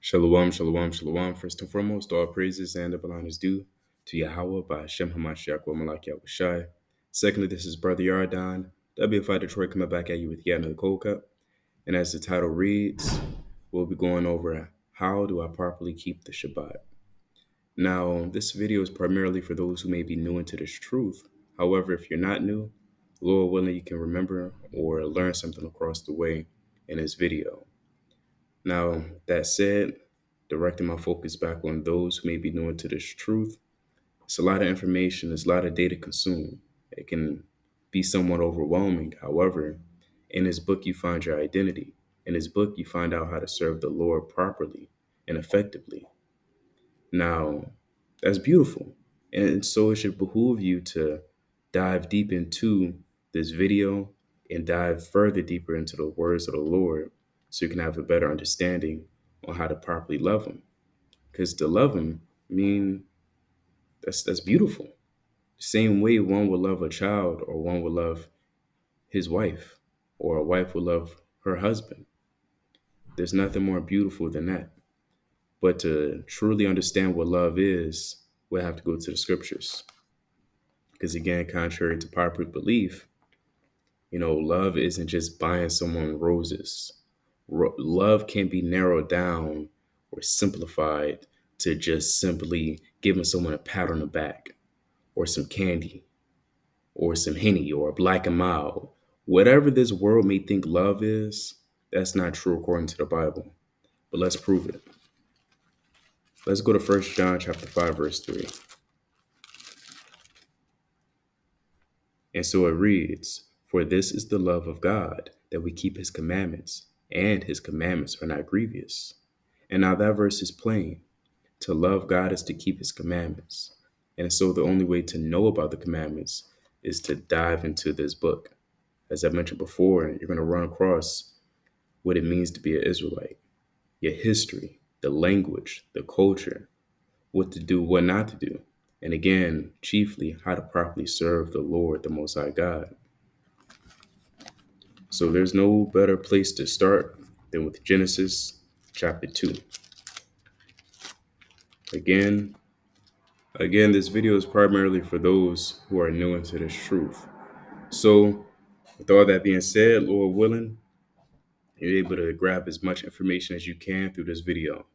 Shalom, shalom, shalom. First and foremost, all praises and the honor is due to Yahweh by Hashem Hamashiach wa Malak Yahushai. Secondly, this is Brother Yardan, WFI Detroit, coming back at you with yet another cold cup. And as the title reads, we'll be going over how do I properly keep the Shabbat. Now, this video is primarily for those who may be new into this truth. However, if you're not new, Lord willing, you can remember or learn something across the way in this video. Now, that said, directing my focus back on those who may be new to this truth, it's a lot of information, there's a lot of data consumed. It can be somewhat overwhelming. However, in this book, you find your identity. In this book, you find out how to serve the Lord properly and effectively. Now, that's beautiful. And so it should behoove you to dive deep into this video and dive further deeper into the words of the Lord so you can have a better understanding on how to properly love Him. Because to love Him mean that's beautiful. Same way one would love a child, or one would love his wife, or a wife would love her husband. There's nothing more beautiful than that. But to truly understand what love is, we'll have to go to the scriptures. Because again, contrary to popular belief, love isn't just buying someone roses. Love can be narrowed down or simplified to just simply giving someone a pat on the back, or some candy, or some Henny, or a Black and Mild. Whatever this world may think love is, that's not true according to the Bible. But let's prove it. Let's go to 1 John chapter 5, verse 3. And so it reads, "For this is the love of God, that we keep His commandments, and His commandments are not grievous." And now that verse is plain. To love God is to keep His commandments. And so the only way to know about the commandments is to dive into this book. As I mentioned before, you're going to run across what it means to be an Israelite, your history, the language, the culture, what to do, what not to do. And again, chiefly, how to properly serve the Lord, the Most High God. So there's no better place to start than with Genesis chapter 2. Again, this video is primarily for those who are new into this truth. So with all that being said, Lord willing, you're able to grab as much information as you can through this video.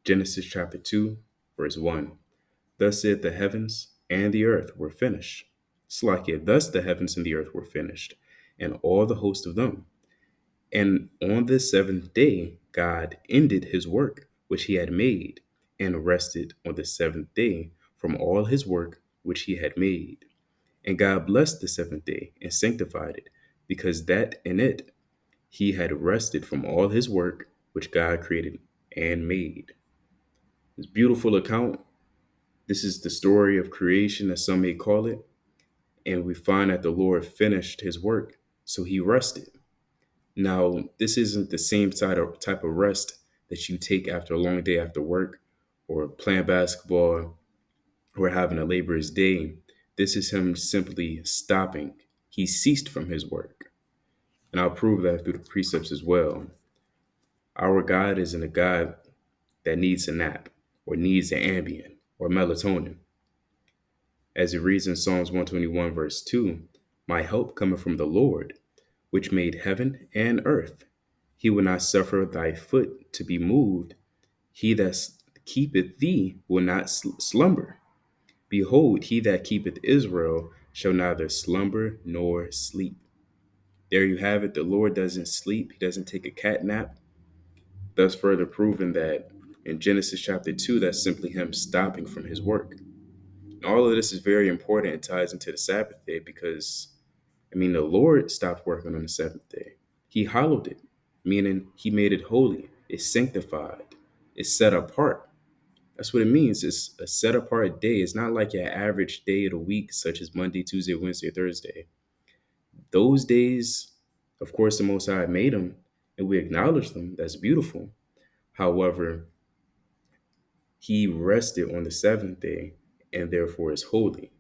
Genesis chapter 2, verse 1. Thus said the heavens and the earth were finished. Slakia, thus the heavens and the earth were finished, and all the host of them. And on the seventh day, God ended his work which he had made, and rested on the seventh day from all his work which he had made. And God blessed the seventh day and sanctified it, because that in it he had rested from all his work which God created and made. This beautiful account. This is the story of creation, as some may call it. And we find that the Lord finished his work, so he rested. Now, this isn't the same type of rest that you take after a long day after work, or playing basketball, or having a laborious day. This is him simply stopping. He ceased from his work. And I'll prove that through the precepts as well. Our God isn't a God that needs a nap, or needs an Ambien, or melatonin. As it reads in Psalms 121, verse 2, "My help cometh from the Lord, which made heaven and earth. He will not suffer thy foot to be moved. He that keepeth thee will not slumber. Behold, he that keepeth Israel shall neither slumber nor sleep." There you have it. The Lord doesn't sleep. He doesn't take a cat nap. Thus further proving that in Genesis chapter 2, that's simply him stopping from his work. All of this is very important. It ties into the Sabbath day because, the Lord stopped working on the seventh day. He hallowed it, meaning he made it holy. It's sanctified. It's set apart. That's what it means. It's a set apart day. It's not like your average day of the week, such as Monday, Tuesday, Wednesday, Thursday. Those days, of course, the Most High made them, and we acknowledge them. That's beautiful. However, he rested on the seventh day, and therefore is holy,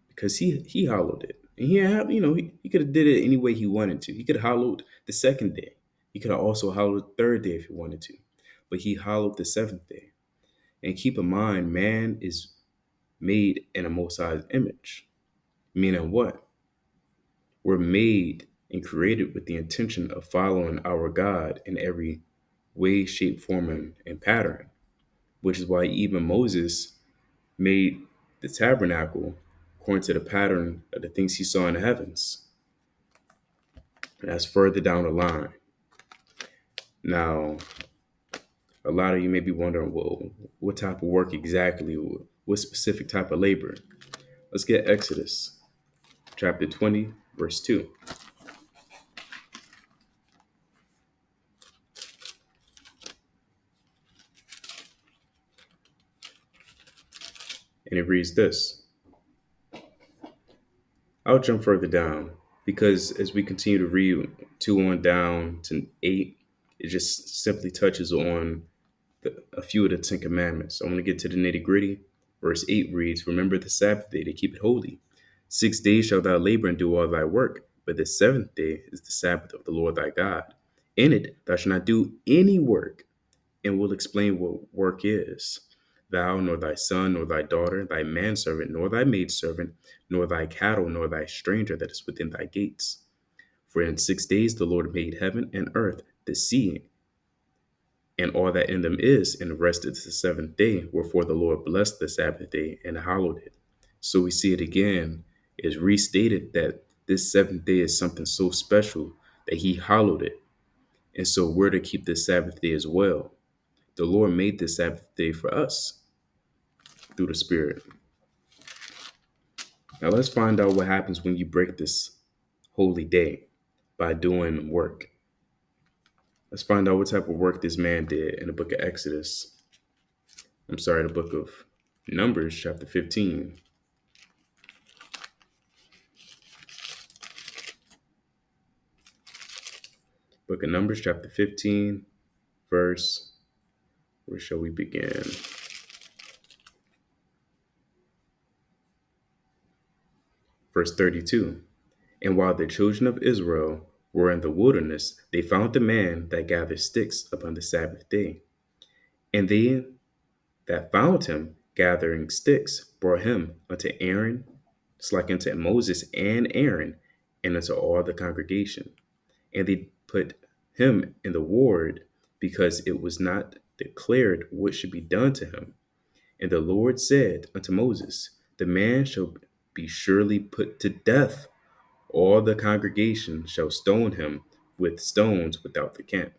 because he hallowed it. And he could have did it any way he wanted to. He could have hallowed the second day. He could have also hallowed the third day if he wanted to. but he hallowed the seventh day. And keep in mind, man is made in a Most High's image. Meaning what? We're made and created with the intention of following our God in every way, shape, form, and pattern, which is why even Moses made the tabernacle according to the pattern of the things he saw in the heavens. And that's further down the line. Now, a lot of you may be wondering, well, what type of work exactly? What specific type of labor? Let's get Exodus chapter 20, verse 2. And it reads this. I'll jump further down because as we continue to read 2 on down to 8, it just simply touches on a few of the Ten Commandments. So I'm going to get to the nitty gritty. Verse 8 reads, Remember the Sabbath day to keep it holy. 6 days shalt thou labor and do all thy work, but the seventh day is the Sabbath of the Lord thy God. In it thou shalt not do any work, and will explain what work is. Thou, nor thy son, nor thy daughter, thy manservant, nor thy maidservant, nor thy cattle, nor thy stranger that is within thy gates. For in 6 days the Lord made heaven and earth, the sea, and all that in them is, and rested the seventh day. Wherefore the Lord blessed the Sabbath day and hallowed it. So we see it again, is restated that this seventh day is something so special that he hallowed it. And so we're to keep this Sabbath day as well. The Lord made this Sabbath day for us through the Spirit. Now let's find out what happens when you break this holy day by doing work. Let's find out what type of work this man did in the book of Exodus. I'm sorry, the book of Numbers, chapter 15. Book of Numbers, chapter 15, verse, where shall we begin? Verse 32. And while the children of Israel were in the wilderness, they found the man that gathered sticks upon the Sabbath day. And they that found him gathering sticks brought him unto Aaron, it's like unto Moses and Aaron, and unto all the congregation. And they put him in the ward because it was not declared what should be done to him. And the Lord said unto Moses, The man shall be surely put to death. All the congregation shall stone him with stones without the camp.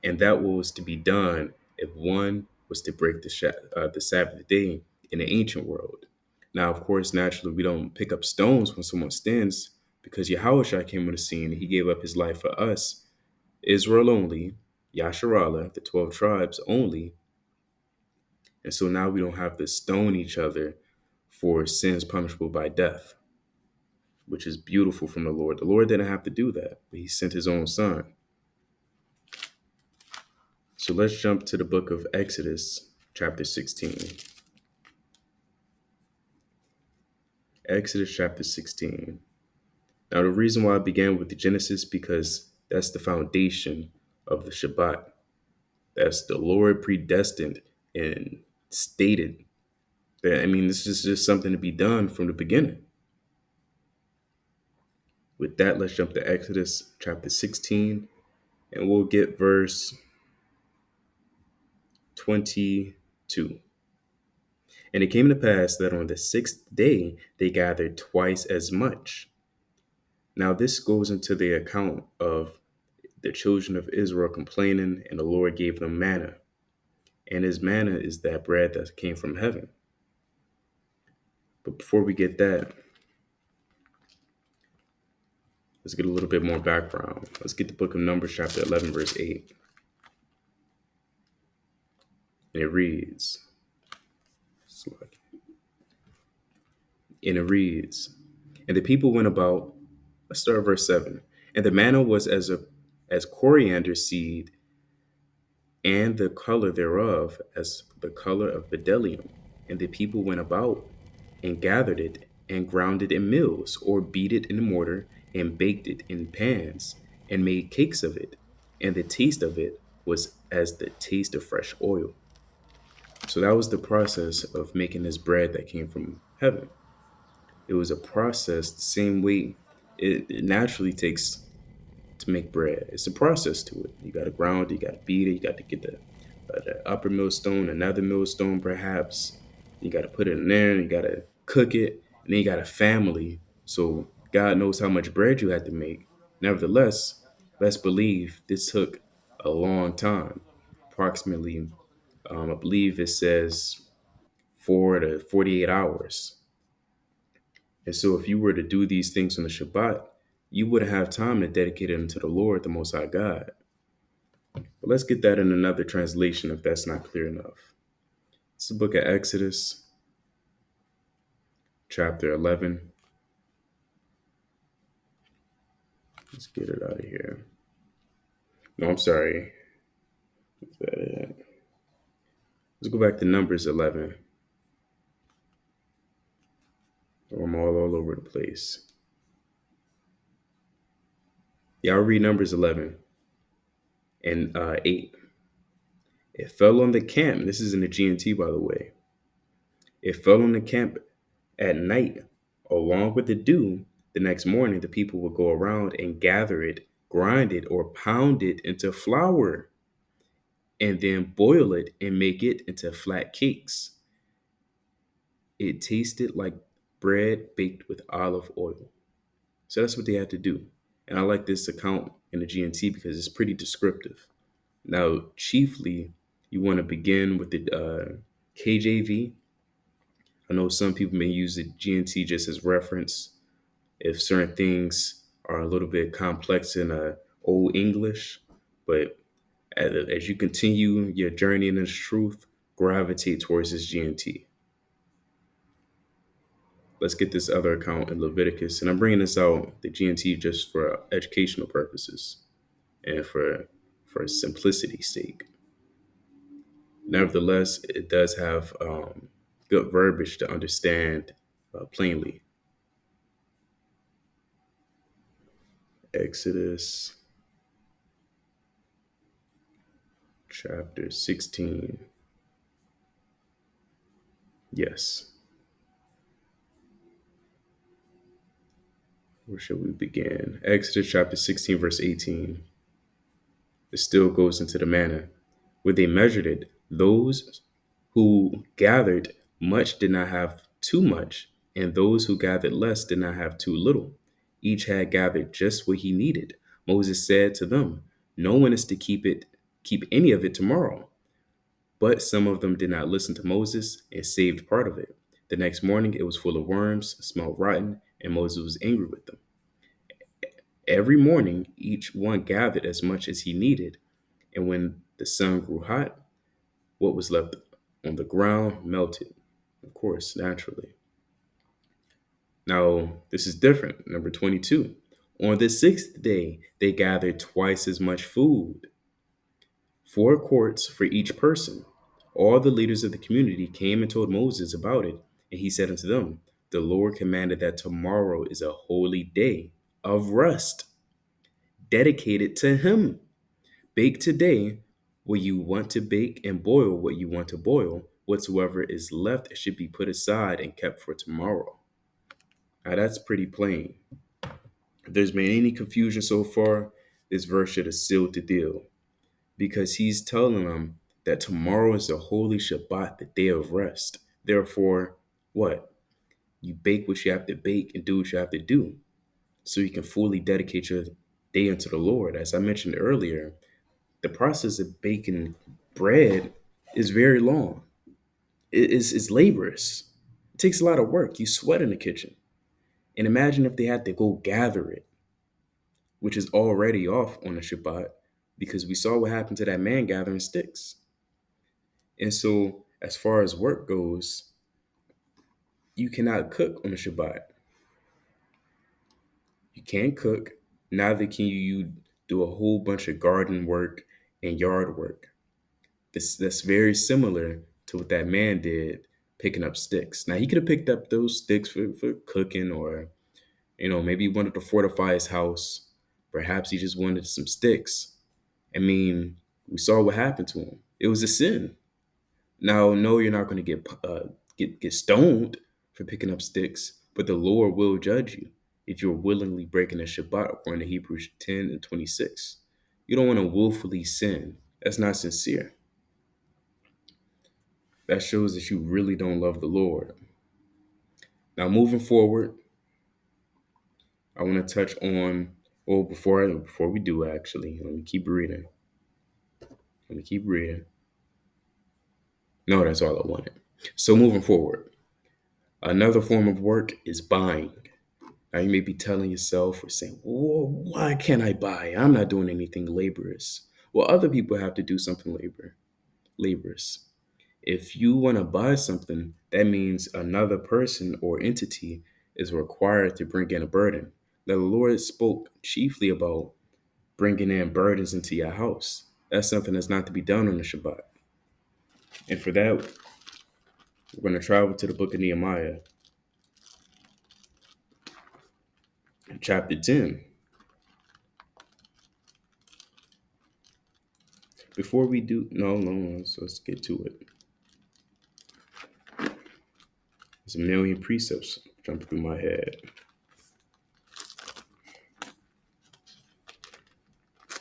And that was to be done if one was to break the Sabbath day in the ancient world. Now, of course, naturally, we don't pick up stones when someone sins because Yahushua came on the scene and he gave up his life for us, Israel only, Yasharallah, the 12 tribes only. And so now we don't have to stone each other for sins punishable by death, which is beautiful from the Lord. The Lord didn't have to do that, but he sent his own son. So let's jump to the book of Exodus, chapter 16. Exodus chapter 16. Now, the reason why I began with the Genesis, because that's the foundation of the Shabbat. That's the Lord predestined and stated that, this is just something to be done from the beginning. With that, let's jump to Exodus chapter 16, and we'll get verse 22. And it came to pass that on the sixth day they gathered twice as much. Now, this goes into the account of the children of Israel complaining, and the Lord gave them manna. And his manna is that bread that came from heaven. But before we get that, let's get a little bit more background. Let's get the book of Numbers, chapter 11, verse 8. And it reads, and the people went about, let's start at verse 7. And the manna was as coriander seed, and the color thereof as the color of bdellium. And the people went about and gathered it and ground it in mills, or beat it in a mortar, and baked it in pans, and made cakes of it. And the taste of it was as the taste of fresh oil. So that was the process of making this bread that came from heaven. It was a process the same way it naturally takes to make bread. It's a process to it. You got to ground it, you got to beat it, you got to get the upper millstone, another millstone perhaps. You got to put it in there, you got to cook it, and then you got a family. So God knows how much bread you had to make. Nevertheless, let's believe this took a long time, approximately, I believe it says 4 to 48 hours. And so if you were to do these things on the Shabbat, you would have time to dedicate them to the Lord, the Most High God. But let's get that in another translation if that's not clear enough. It's the book of Exodus, chapter 11. Let's get it out of here. No, I'm sorry. Is that it? Let's go back to Numbers 11. I'm all over the place. Yeah, I'll read Numbers 11 and 8. It fell on the camp. This is in the GNT, by the way. It fell on the camp at night, along with the dew. The next morning, the people would go around and gather it, grind it, or pound it into flour, and then boil it and make it into flat cakes. It tasted like bread baked with olive oil. So that's what they had to do. And I like this account in the GNT because it's pretty descriptive. Now, chiefly, you want to begin with the KJV. I know some people may use the GNT just as reference if certain things are a little bit complex in Old English, but as you continue your journey in this truth, gravitate towards this GNT. Let's get this other account in Leviticus, and I'm bringing this out the GNT just for educational purposes and for simplicity's sake. Nevertheless, it does have good verbiage to understand plainly. Exodus chapter 16. Yes. Where should we begin? Exodus chapter 16, verse 18. It still goes into the manner where they measured it. Those who gathered much did not have too much, and those who gathered less did not have too little. Each had gathered just what he needed. Moses said to them, "No one is to keep any of it tomorrow." But some of them did not listen to Moses and saved part of it. The next morning it was full of worms, smelled rotten, and Moses was angry with them. Every morning, each one gathered as much as he needed, and when the sun grew hot, what was left on the ground melted, of course, naturally. Now, this is different. Number 22. On the sixth day, they gathered twice as much food, 4 quarts for each person. All the leaders of the community came and told Moses about it, and he said unto them, "The Lord commanded that tomorrow is a holy day of rest, dedicated to him. Bake today what you want to bake and boil what you want to boil. Whatsoever is left should be put aside and kept for tomorrow." Now that's pretty plain. If there's been any confusion so far, this verse should have sealed the deal because he's telling them that tomorrow is the holy Shabbat, the day of rest. Therefore, what? You bake what you have to bake and do what you have to do so you can fully dedicate your day unto the Lord. As I mentioned earlier, the process of baking bread is very long. It's laborious. It takes a lot of work. You sweat in the kitchen. And imagine if they had to go gather it, which is already off on the Shabbat, because we saw what happened to that man gathering sticks. And so, as far as work goes, you cannot cook on the Shabbat. You can't cook. Neither can you do a whole bunch of garden work and yard work. That's very similar to what that man did picking up sticks. Now he could have picked up those sticks for cooking, or maybe he wanted to fortify his house. Perhaps he just wanted some sticks. I mean, We saw what happened to him. It was a sin. Now, no, you're not going to get stoned for picking up sticks, but the Lord will judge you if you're willingly breaking the Shabbat, according to Hebrews 10 and 26. You don't want to willfully sin. That's not sincere. That shows that you really don't love the Lord. Now, moving forward, I want to touch on. Well, before we do, actually, let me keep reading. Let me keep reading. No, that's all I wanted. So, moving forward, another form of work is buying. Now, you may be telling yourself or saying, "Whoa, why can't I buy? I'm not doing anything laborious." Well, other people have to do something laborious. If you want to buy something, that means another person or entity is required to bring in a burden. Now, the Lord spoke chiefly about bringing in burdens into your house. That's something that's not to be done on the Shabbat. And for that, we're going to travel to the book of Nehemiah, chapter 10. Before we do, no, let's get to it. There's a million precepts jumping through my head.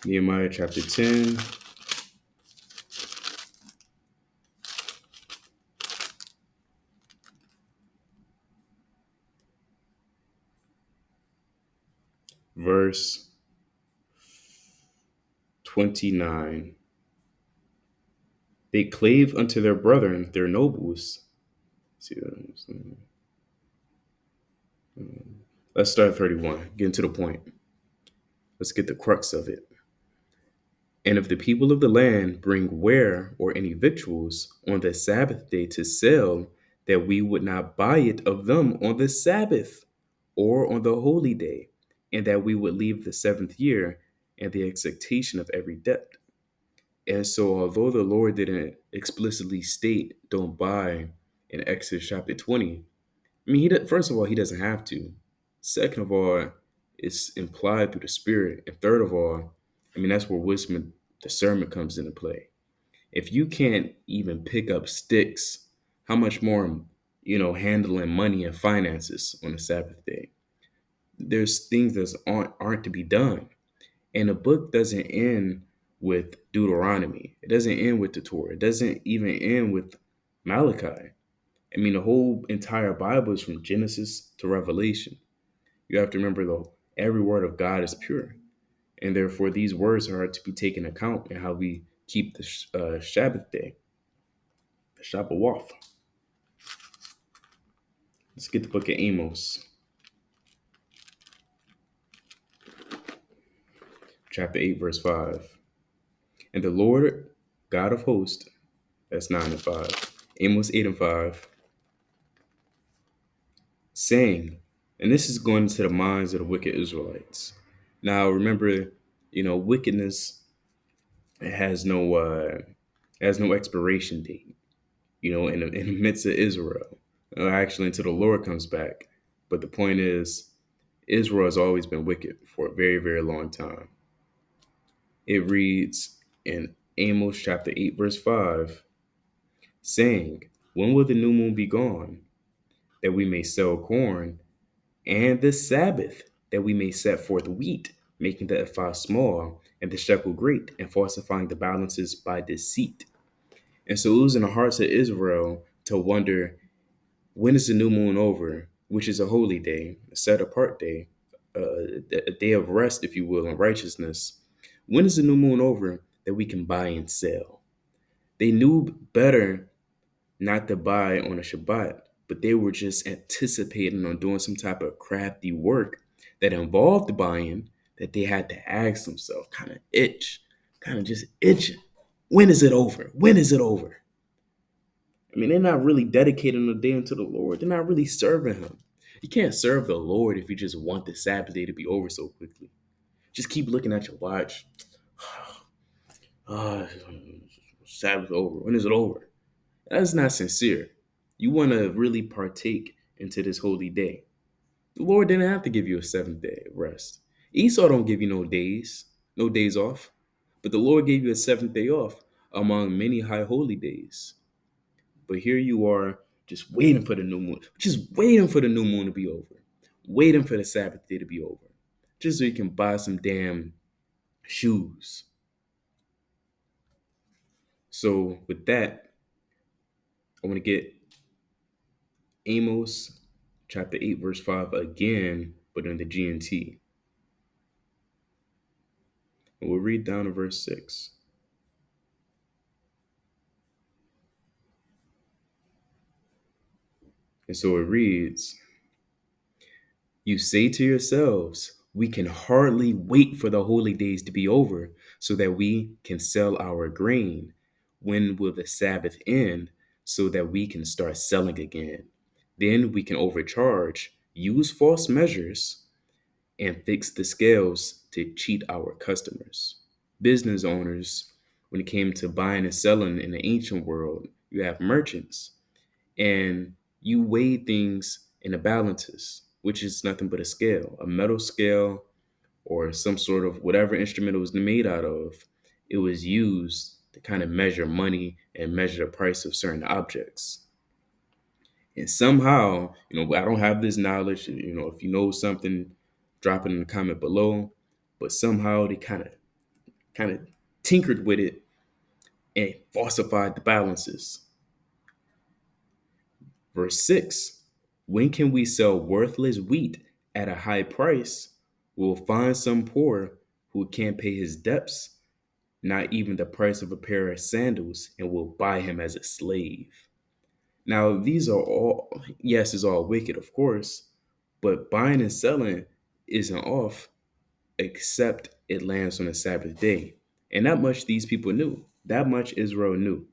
Nehemiah chapter 10, verse 29. They clave unto their brethren, their nobles. See, let's start at 31. Getting to the point. Let's get the crux of it. And if the people of the land bring ware or any victuals on the Sabbath day to sell, that we would not buy it of them on the Sabbath or on the holy day, and that we would leave the seventh year and the expectation of every debt. And so, although the Lord didn't explicitly state don't buy in Exodus chapter 20, I mean, first of all, he doesn't have to. Second of all, it's implied through the Spirit. And third of all, I mean, that's where wisdom and discernment comes into play. If you can't even pick up sticks, how much more, handling money and finances on the Sabbath day? There's things that aren't to be done. And the book doesn't end with Deuteronomy. It doesn't end with the Torah. It doesn't even end with Malachi. I mean, the whole entire Bible is from Genesis to Revelation. You have to remember, though, every word of God is pure. And therefore, these words are to be taken account in how we keep the Sabbath day, the Shabbat. Let's get the book of Amos, chapter 8, verse 5. And the Lord, God of hosts, that's 9 and 5. Amos 8 and 5, saying, and this is going into the minds of the wicked Israelites. Now, remember, wickedness has no expiration date. In the midst of Israel, actually, until the Lord comes back. But the point is, Israel has always been wicked for a very, very long time. It reads in Amos chapter 8, verse 5, saying, when will the new moon be gone, that we may sell corn, and the Sabbath, that we may set forth wheat, making the ephah small, and the shekel great, and falsifying the balances by deceit. And so it was in the hearts of Israel to wonder, when is the new moon over, which is a holy day, a set apart day, a day of rest, if you will, and righteousness. When is the new moon over that we can buy and sell? They knew better not to buy on a Shabbat, but they were just anticipating on doing some type of crafty work that involved buying, that they had to ask themselves, kind of just itching. When is it over? When is it over? I mean, they're not really dedicating the day unto the Lord. They're not really serving Him. You can't serve the Lord if you just want the Sabbath day to be over so quickly. Just keep looking at your watch. Ah, Sabbath over. When is it over? That's not sincere. You want to really partake into this holy day. The Lord didn't have to give you a seventh day of rest. Esau don't give you no days off. But the Lord gave you a seventh day off among many high holy days. But here you are just waiting for the new moon, just waiting for the new moon to be over, waiting for the Sabbath day to be over, just so you can buy some damn shoes. So with that, I want to get Amos chapter 8, verse 5 again, but in the GNT. And we'll read down to verse 6. And so it reads, "You say to yourselves, we can hardly wait for the holy days to be over so that we can sell our grain. When will the Sabbath end so that we can start selling again? Then we can overcharge, use false measures, and fix the scales to cheat our customers." Business owners, when it came to buying and selling in the ancient world, you have merchants, and you weigh things in the balances, which is nothing but a scale, a metal scale, or some sort of whatever instrument it was made out of. It was used to kind of measure money and measure the price of certain objects. And somehow, I don't have this knowledge. If you know something, drop it in the comment below. But somehow they kind of tinkered with it and falsified the balances. Verse 6, when can we sell worthless wheat at a high price? We'll find some poor who can't pay his debts, not even the price of a pair of sandals, and we'll buy him as a slave. Now, these are all, yes, it's all wicked, of course, but buying and selling isn't off except it lands on a Sabbath day. And that much these people knew. That much Israel knew,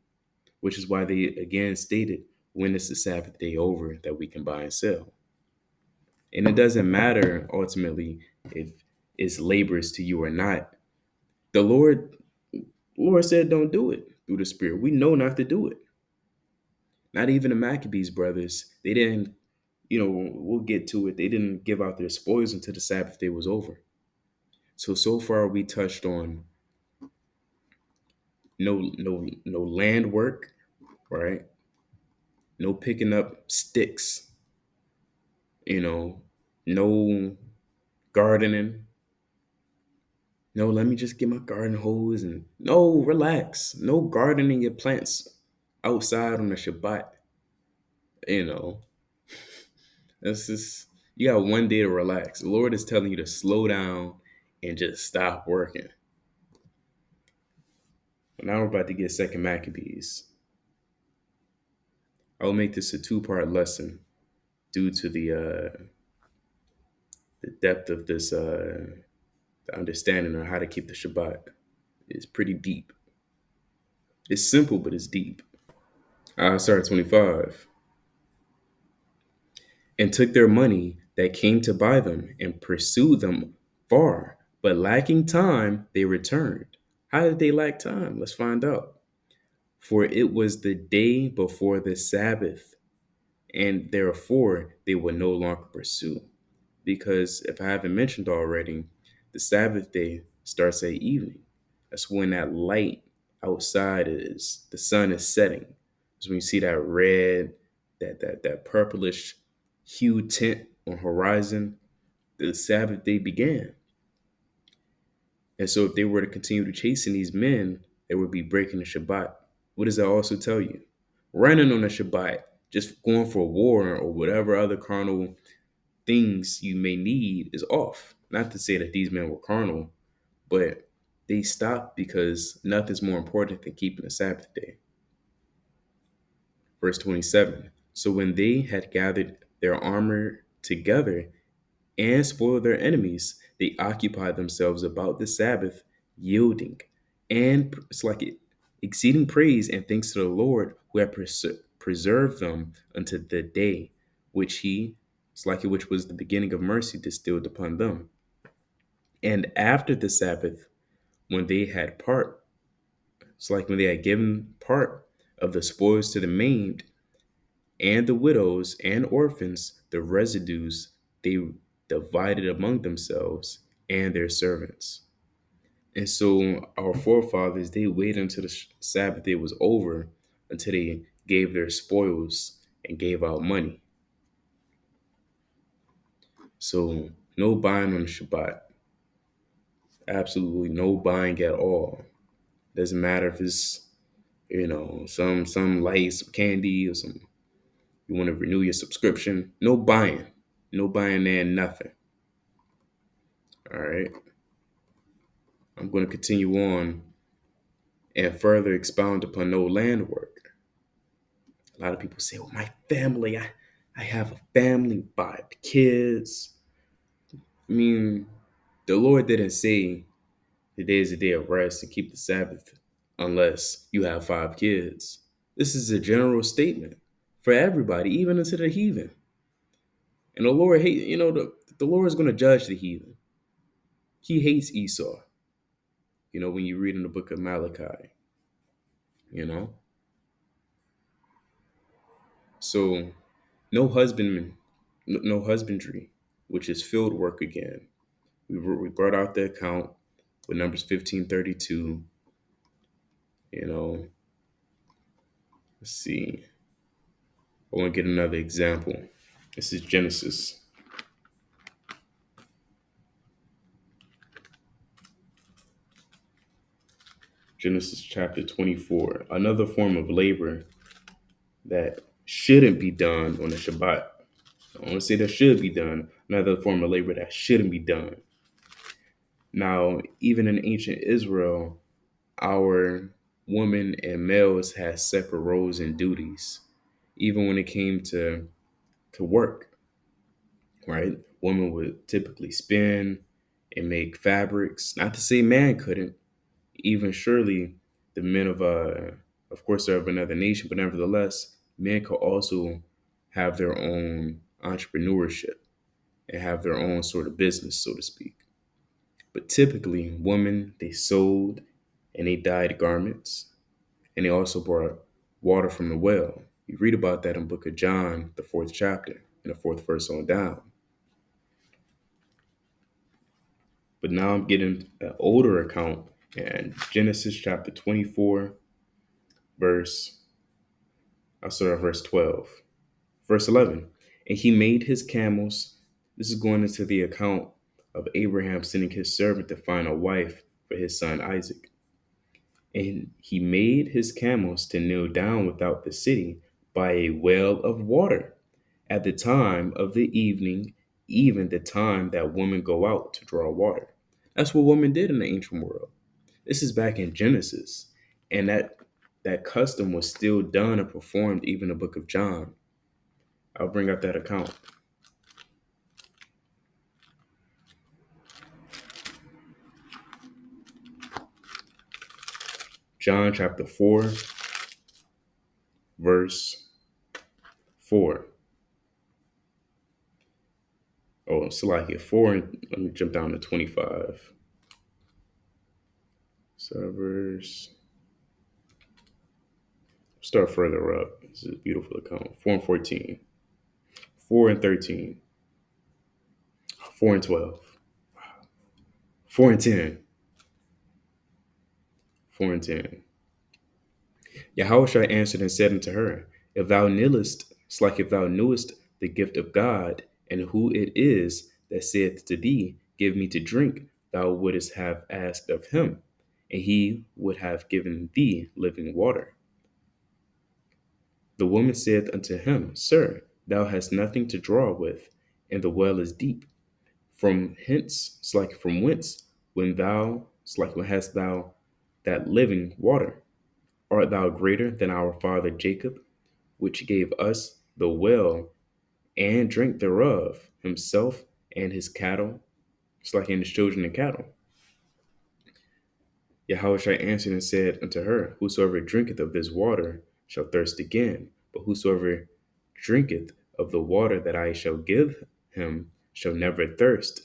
which is why they again stated, when is the Sabbath day over that we can buy and sell? And it doesn't matter ultimately if it's labors to you or not. The Lord said don't do it through the Spirit. We know not to do it. Not even the Maccabees brothers. They didn't, we'll get to it. They didn't give out their spoils until the Sabbath day was over. So far we touched on no land work, right? No picking up sticks, no gardening. No, let me just get my garden hose and no, relax. No gardening your plants outside on the Shabbat. You know, that's just, you got one day to relax. The Lord is telling you to slow down and just stop working. Now we're about to get Second Maccabees. I will make this a two-part lesson due to the depth of this the understanding of how to keep the Shabbat. It's pretty deep. It's simple, but it's deep. I start 25. And took their money that came to buy them and pursued them far. But lacking time, they returned. How did they lack time? Let's find out. For it was the day before the Sabbath, and therefore they would no longer pursue. Because if I haven't mentioned already, the Sabbath day starts at evening. That's when that light outside is, the sun is setting. That's when you see that red, that purplish hue tint on horizon. The Sabbath day began. And so if they were to continue to chasing these men, they would be breaking the Shabbat. What does that also tell you? Running on the Shabbat, just going for war or whatever other carnal things you may need is off. Not to say that these men were carnal, but they stopped because nothing's more important than keeping the Sabbath day. Verse 27. So when they had gathered their armor together and spoiled their enemies, they occupied themselves about the Sabbath, yielding and it's like it, exceeding praise and thanks to the Lord who had preserved them unto the day which was the beginning of mercy distilled upon them. And after the Sabbath, when they had part, it's like when they had given part of the spoils to the maimed and the widows and orphans, the residues they divided among themselves and their servants. And so our forefathers, they waited until the Sabbath day was over until they gave their spoils and gave out money. So no buying on the Shabbat. Absolutely no buying at all. Doesn't matter if it's, some light, some candy, or some you want to renew your subscription. No buying. No buying there, nothing. All right. I'm going to continue on and further expound upon no land work. A lot of people say, well, my family, I have a family, 5 kids. I mean, the Lord didn't say the day is a day of rest and keep the Sabbath unless you have 5 kids. This is a general statement for everybody, even into the heathen. And the Lord hate, the Lord is going to judge the heathen. He hates Esau. When you read in the book of Malachi, you know. So no husbandman, no husbandry, which is field work again. We brought out the account with Numbers 15:32. You know, let's see. I want to get another example. This is Genesis chapter 24. Another form of labor that shouldn't be done on the Shabbat. I want to say that should be done. Another form of labor that shouldn't be done. Now, even in ancient Israel, our women and males had separate roles and duties, even when it came to work, right? Women would typically spin and make fabrics. Not to say man couldn't. Even surely, the men of course, they're of another nation, but nevertheless, men could also have their own entrepreneurship and have their own sort of business, so to speak. But typically, women, they sewed and they dyed garments, and they also brought water from the well. You read about that in Book of John, the 4th chapter, and the 4th verse on down. But now I'm getting an older account, and Genesis chapter 24, verse, I'll start at verse 12. Verse 11, and he made his camels. This is going into the account of Abraham sending his servant to find a wife for his son Isaac. And he made his camels to kneel down without the city by a well of water at the time of the evening, even the time that women go out to draw water. That's what women did in the ancient world. This is back in Genesis. And that custom was still done and performed even in the book of John. I'll bring up that account. John chapter 4, verse 4. Oh, it's like here 4, and let me jump down to 25. So verse, start further up. This is a beautiful account. 4 and 14. 4 and 13. 4 and 12. 4 and 10. 4 and 10. Yahushua answered and said unto her, if thou kneelest, it's like if thou knewest the gift of God, and who it is that saith to thee, give me to drink, thou wouldest have asked of him, and he would have given thee living water. The woman saith unto him, Sir, thou hast nothing to draw with, and the well is deep. From hence, it's like from whence, it's like when hast thou that living water? Art thou greater than our father Jacob, which gave us the well and drink thereof, himself and his cattle? It's like in his children and cattle. Yahushua answered and said unto her, whosoever drinketh of this water shall thirst again, but whosoever drinketh of the water that I shall give him shall never thirst,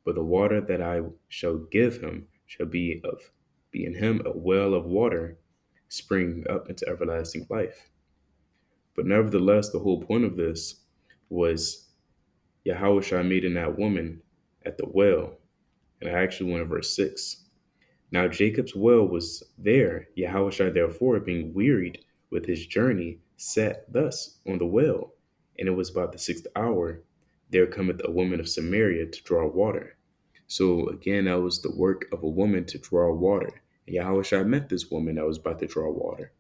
but the water that I shall give him shall be in him a well of water springing up into everlasting life. But nevertheless, the whole point of this was Yahushua meeting that woman at the well. And I actually went to verse 6. Now Jacob's well was there. Yahushua therefore, being wearied with his journey, sat thus on the well. And it was about the sixth hour. There cometh a woman of Samaria to draw water. So again, that was the work of a woman to draw water. And Yahushua met this woman that was about to draw water.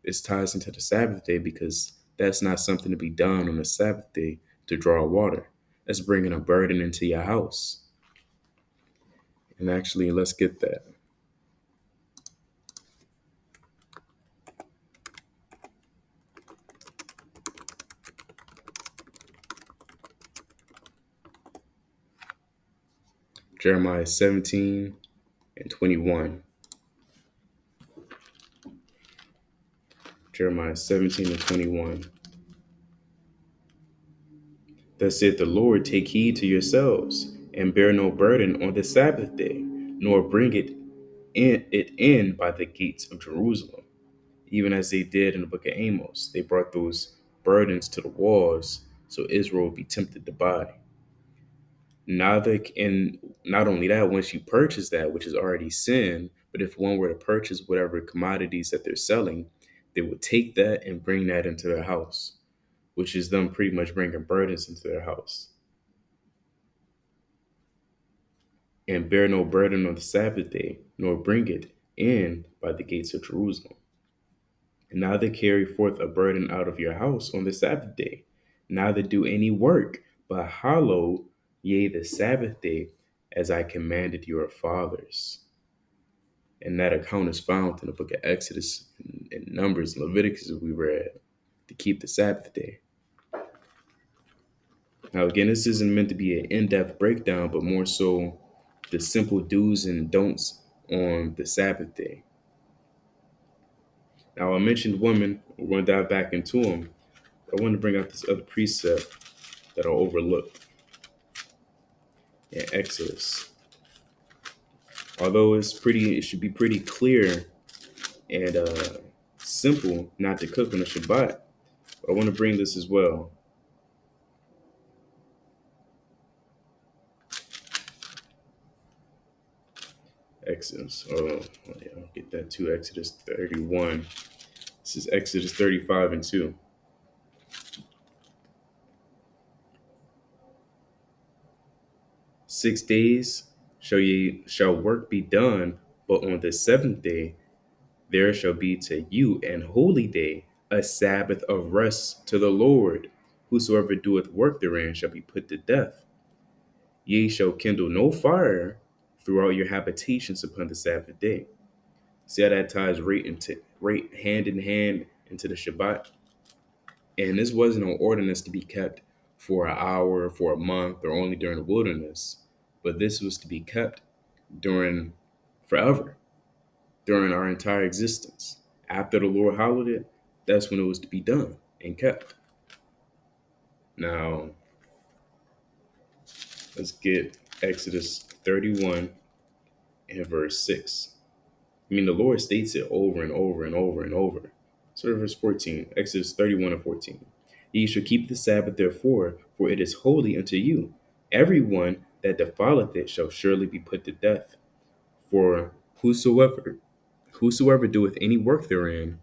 This ties into the Sabbath day because that's not something to be done on the Sabbath day to draw water. That's bringing a burden into your house. And actually, let's get that. Jeremiah 17 and 21. Jeremiah 17 and 21. Thus saith the Lord, take heed to yourselves, and bear no burden on the Sabbath day, nor bring it in by the gates of Jerusalem, even as they did in the book of Amos. They brought those burdens to the walls so Israel would be tempted to buy. Neither can, not only that, once you purchase that, which is already sin, but if one were to purchase whatever commodities that they're selling, they would take that and bring that into their house, which is them pretty much bringing burdens into their house. And bear no burden on the Sabbath day, nor bring it in by the gates of Jerusalem. And neither carry forth a burden out of your house on the Sabbath day, neither do any work, but hallow ye the Sabbath day as I commanded your fathers. And that account is found in the book of Exodus and Numbers and Leviticus as we read to keep the Sabbath day. Now, again, this isn't meant to be an in-depth breakdown, but more so the simple do's and don'ts on the Sabbath day. Now, I mentioned women. We're going to dive back into them. I want to bring out this other precept that I overlooked in Exodus. Although it should be pretty clear and simple not to cook on the Shabbat. But I want to bring this as well. Exodus. Oh, yeah, I'll get that to Exodus 31. This is Exodus 35 and 2. 6 days shall work be done, but on the seventh day there shall be to you an holy day, a Sabbath of rest to the Lord. Whosoever doeth work therein shall be put to death. Ye shall kindle no fire throughout your habitations upon the Sabbath day. See how that ties right hand in hand into the Shabbat? And this wasn't an ordinance to be kept for an hour, for a month, or only during the wilderness, but this was to be kept during forever, during our entire existence. After the Lord hallowed it, that's when it was to be done and kept. Now, let's get Exodus 31 and verse 6. I mean, the Lord states it over and over and over and over. So verse 14, Exodus 31 and 14. Ye shall keep the Sabbath therefore, for it is holy unto you. Everyone that defileth it shall surely be put to death. For whosoever doeth any work therein,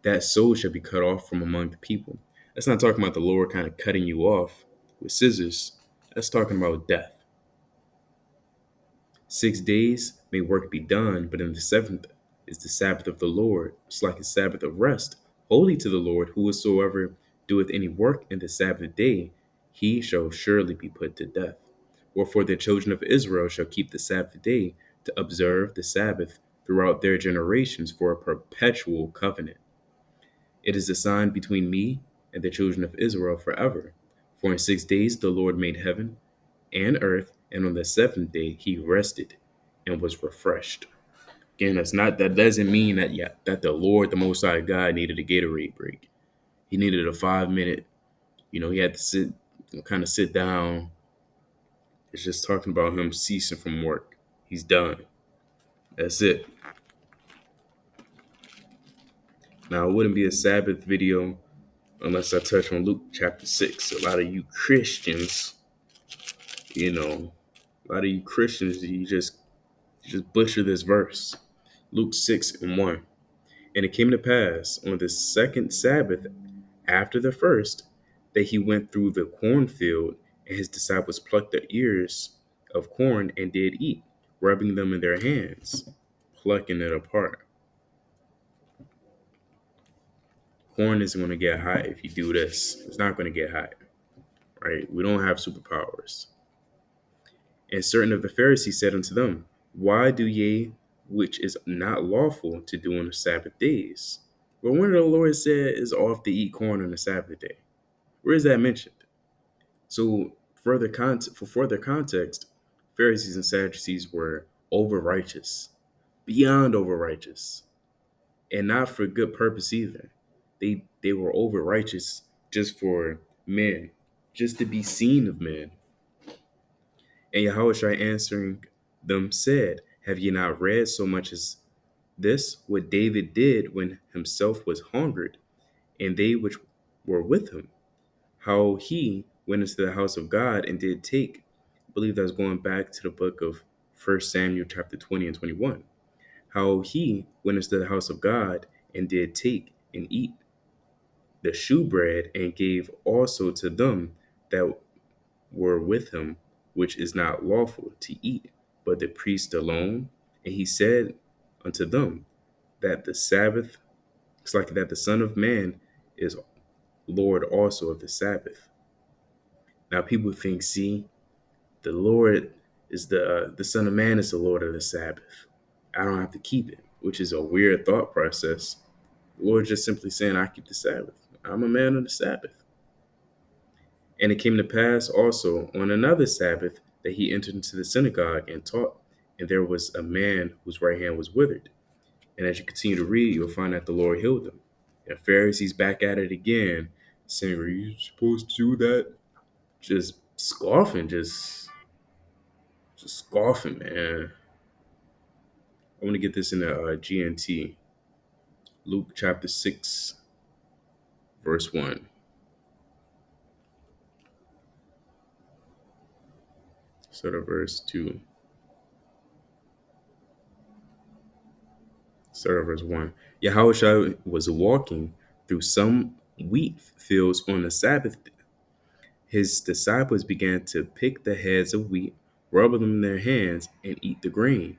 that soul shall be cut off from among the people. That's not talking about the Lord kind of cutting you off with scissors. That's talking about death. 6 days may work be done, but in the seventh is the Sabbath of the Lord. It's like a Sabbath of rest, holy to the Lord. Whosoever doeth any work in the Sabbath day, he shall surely be put to death. Wherefore the children of Israel shall keep the Sabbath day to observe the Sabbath throughout their generations for a perpetual covenant. It is a sign between me and the children of Israel forever. For in 6 days the Lord made heaven and earth, and on the seventh day he rested and was refreshed. Again, that doesn't mean that the Lord, the Most High God, needed a Gatorade break. He needed a 5 minute. He had to sit down. It's just talking about him ceasing from work. He's done. That's it. Now, it wouldn't be a Sabbath video unless I touch on Luke chapter 6. A lot of you Christians, you just Just butcher this verse. Luke 6:1. And it came to pass on the second Sabbath after the first that he went through the cornfield, and his disciples plucked the ears of corn and did eat, rubbing them in their hands, plucking it apart. Corn isn't going to get hot if you do this. It's not going to get hot, right? We don't have superpowers. And certain of the Pharisees said unto them, why do ye which is not lawful to do on the Sabbath days? Well, when the Lord said it's off to eat corn on the Sabbath day, where is that mentioned? So for further context, Pharisees and Sadducees were over righteous, beyond over righteous, and not for good purpose either. They were over righteous just for men, just to be seen of men. And Yahushua answering them said, have ye not read so much as this, what David did when himself was hungered, and they which were with him? How he went into the house of God and did take, I believe that's going back to the book of 1 Samuel chapter 20 and 21. How he went into the house of God and did take and eat the shewbread and gave also to them that were with him, which is not lawful to eat, but the priest alone. And he said unto them that the Sabbath, it's like that the Son of Man is Lord also of the Sabbath. Now people think, see, the Lord is the Son of Man is the Lord of the Sabbath. I don't have to keep it, which is a weird thought process. The Lord just simply saying, I keep the Sabbath. I'm a man of the Sabbath. And it came to pass also on another Sabbath that he entered into the synagogue and taught, and there was a man whose right hand was withered. And as you continue to read, you'll find that the Lord healed him. And Pharisees back at it again, saying, are you supposed to do that? Just scoffing, just scoffing, man. I want to get this in the GNT. Luke chapter 6, verse 1. Start of verse 2. Start of verse 1. Yahushua was walking through some wheat fields on the Sabbath. His disciples began to pick the heads of wheat, rub them in their hands, and eat the grain.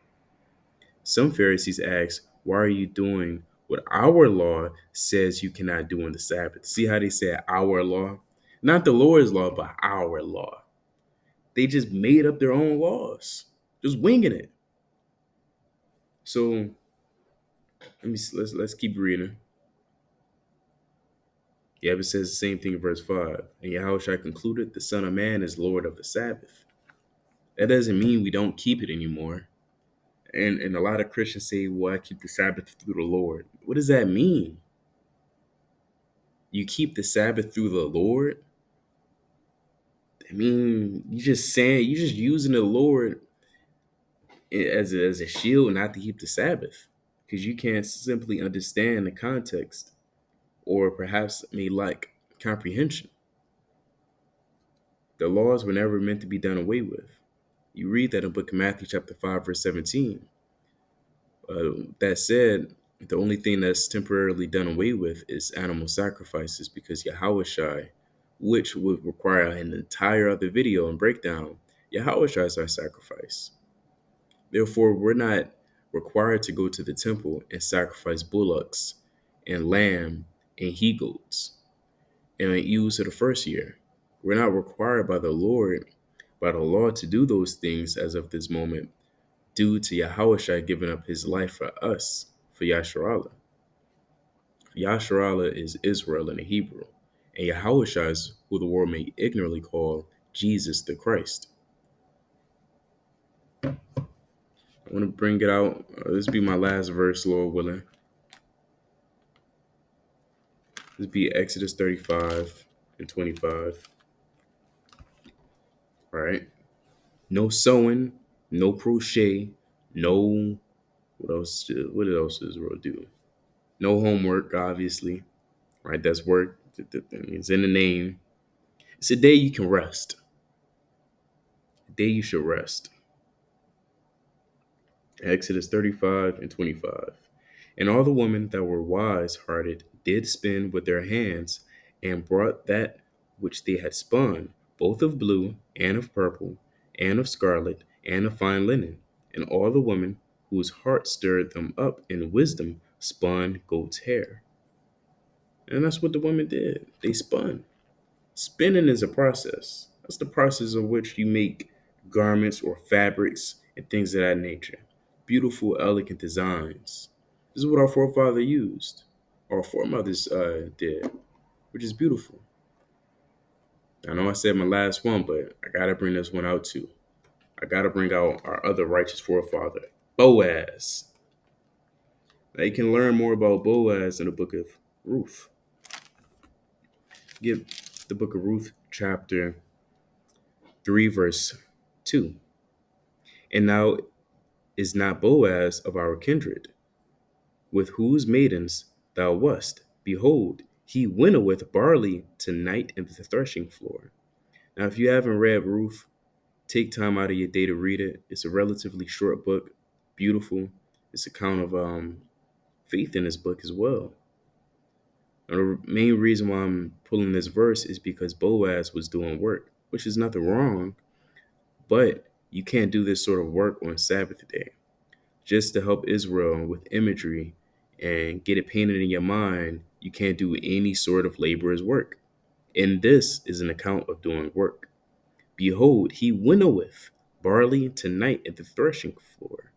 Some Pharisees asked, why are you doing what our law says you cannot do on the Sabbath? See how they said our law? Not the Lord's law, but our law. They just made up their own laws, just winging it. So let's keep reading. Yeah, it says the same thing in verse 5. And Yahushua concluded, the Son of Man is Lord of the Sabbath. That doesn't mean we don't keep it anymore. And a lot of Christians say, well, I keep the Sabbath through the Lord. What does that mean? You keep the Sabbath through the Lord? I mean, you just using the Lord as a shield not to keep the Sabbath. Because you can't simply understand the context or perhaps may lack comprehension. The laws were never meant to be done away with. You read that in the book of Matthew chapter 5, verse 17. That said, the only thing that's temporarily done away with is animal sacrifices because Yahushua, which would require an entire other video and breakdown, Yahushua is our sacrifice. Therefore, we're not required to go to the temple and sacrifice bullocks and lamb and he goats and ewes of the first year. We're not required by the Lord, by the law, to do those things as of this moment, due to Yahushua giving up his life for us, for Yasharallah. Yasharallah is Israel in the Hebrew, and Yahushua is who the world may ignorantly call Jesus the Christ. I want to bring it out. This will be my last verse, Lord willing. This will be Exodus 35 and 25. All right. No sewing, no crochet, no, what else does Israel do? No homework, obviously. Right? That's work. It's in the name. It's a day you can rest. A day you should rest. Exodus 35 and 25. And all the women that were wise hearted did spin with their hands, and brought that which they had spun, both of blue, and of purple, and of scarlet, and of fine linen. And all the women whose heart stirred them up in wisdom spun goat's hair. And that's what the women did. They spun. Spinning is a process. That's the process of which you make garments or fabrics and things of that nature. Beautiful, elegant designs. This is what our forefather used, our foremothers did, which is beautiful. I know I said my last one, but I gotta bring this one out too. I gotta bring out our other righteous forefather, Boaz. Now you can learn more about Boaz in the book of Ruth. Give the book of Ruth, chapter 3, verse 2. And now is not Boaz of our kindred, with whose maidens thou wast? Behold, he winnoweth barley tonight in the threshing floor. Now, if you haven't read Ruth, take time out of your day to read it. It's a relatively short book, beautiful. It's a account of faith in this book as well. And the main reason why I'm pulling this verse is because Boaz was doing work, which is nothing wrong, but you can't do this sort of work on Sabbath day. Just to help Israel with imagery and get it painted in your mind, you can't do any sort of laborer's work. And this is an account of doing work. Behold, he winnoweth barley tonight at the threshing floor.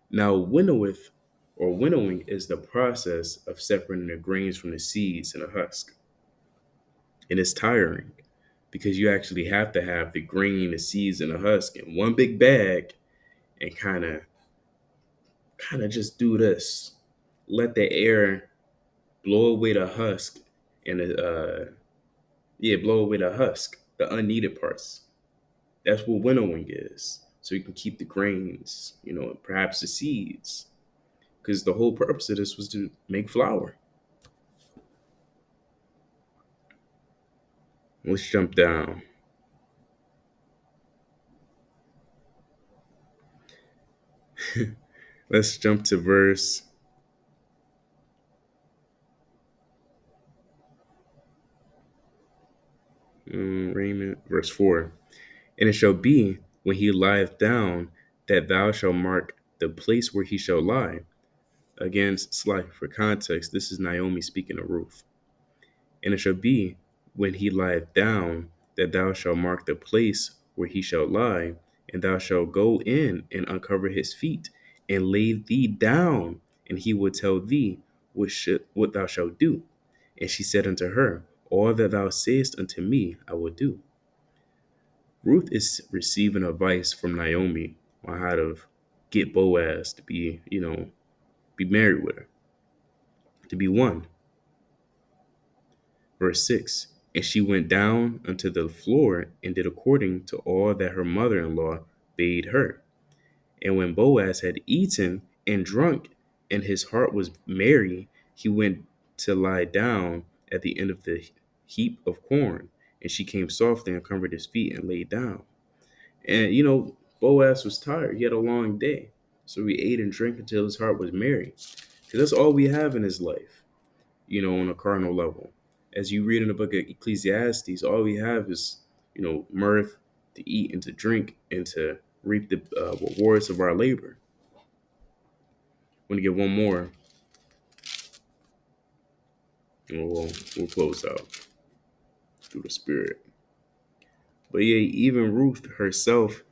Now, winnoweth or winnowing is the process of separating the grains from the seeds in a husk. And it's tiring because you actually have to have the grain, the seeds, and the husk in one big bag and kind of just do this. Let the air blow away the husk and blow away the husk, the unneeded parts. That's what winnowing is. So you can keep the grains, perhaps the seeds, because the whole purpose of this was to make flour. Let's jump down. Let's jump to verse 4. And it shall be when he lieth down that thou shalt mark the place where he shall lie. Again, slight for context, this is Naomi speaking to Ruth. And it shall be when he lieth down that thou shalt mark the place where he shall lie, and thou shalt go in and uncover his feet, and lay thee down, and he will tell thee what thou shalt do. And she said unto her, All that thou sayest unto me, I will do. Ruth is receiving advice from Naomi on how to get Boaz to be married with her, to be one. Verse 6. And she went down unto the floor and did according to all that her mother in law bade her. And when Boaz had eaten and drunk, and his heart was merry, he went to lie down at the end of the heap of corn. And she came softly and covered his feet and lay down. And Boaz was tired. He had a long day. So he ate and drank until his heart was merry. Because that's all we have in his life, on a carnal level. As you read in the book of Ecclesiastes, all we have is, mirth, to eat and to drink and to reap the rewards of our labor. I'm going to get one more, and we'll close out through the Spirit. But yeah, even Ruth herself,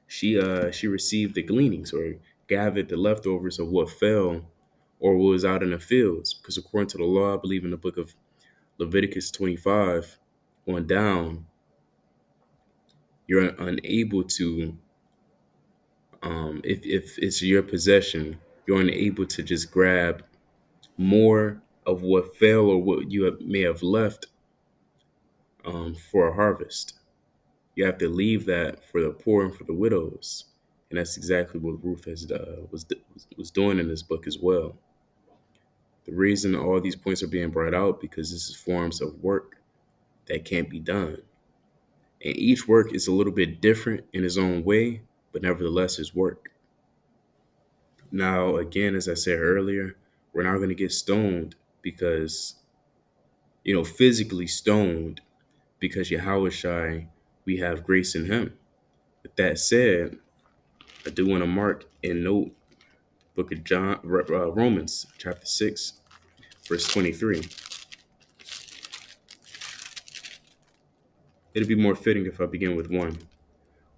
she received the gleanings, or gathered the leftovers of what fell or was out in the fields. Because according to the law, I believe in the book of Leviticus 25 on down, you're unable to, if it's your possession, you're unable to just grab more of what fell or what you may have left for a harvest. You have to leave that for the poor and for the widows. And that's exactly what Ruth was doing in this book as well. The reason all these points are being brought out because this is forms of work that can't be done. And each work is a little bit different in its own way, but nevertheless is work. Now, again, as I said earlier, we're not going to get stoned because, physically stoned because Yahweh Shai, we have grace in him. With that said, I do want to mark and note book of Romans chapter 6, verse 23. It'd be more fitting if I begin with 1.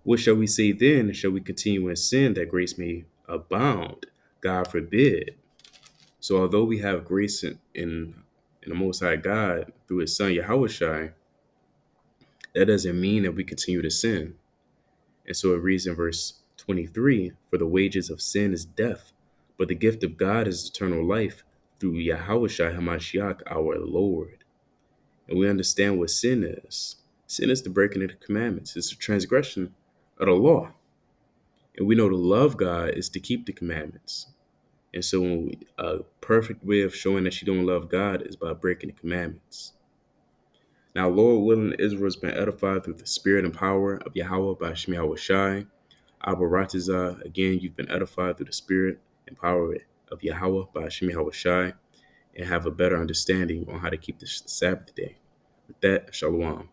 What shall we say then? Shall we continue in sin that grace may abound? God forbid. So although we have grace in the Most High God through his son Yahweh Shai, that doesn't mean that we continue to sin. And so it reads in verse 23, for the wages of sin is death, but the gift of God is eternal life through Yahweh Shai HaMashiach our Lord. And we understand what sin is. Sin is the breaking of the commandments. It's a transgression of the law. And we know to love God is to keep the commandments. And so a perfect way of showing that you don't love God is by breaking the commandments. Now, Lord willing, Israel has been edified through the spirit and power of Yahweh by Shem Yahweh Shai. Abba Ratazah, again, you've been edified through the spirit and power of Yahweh by Shem Yahweh Shai, and have a better understanding on how to keep the Sabbath day. With that, Shalom.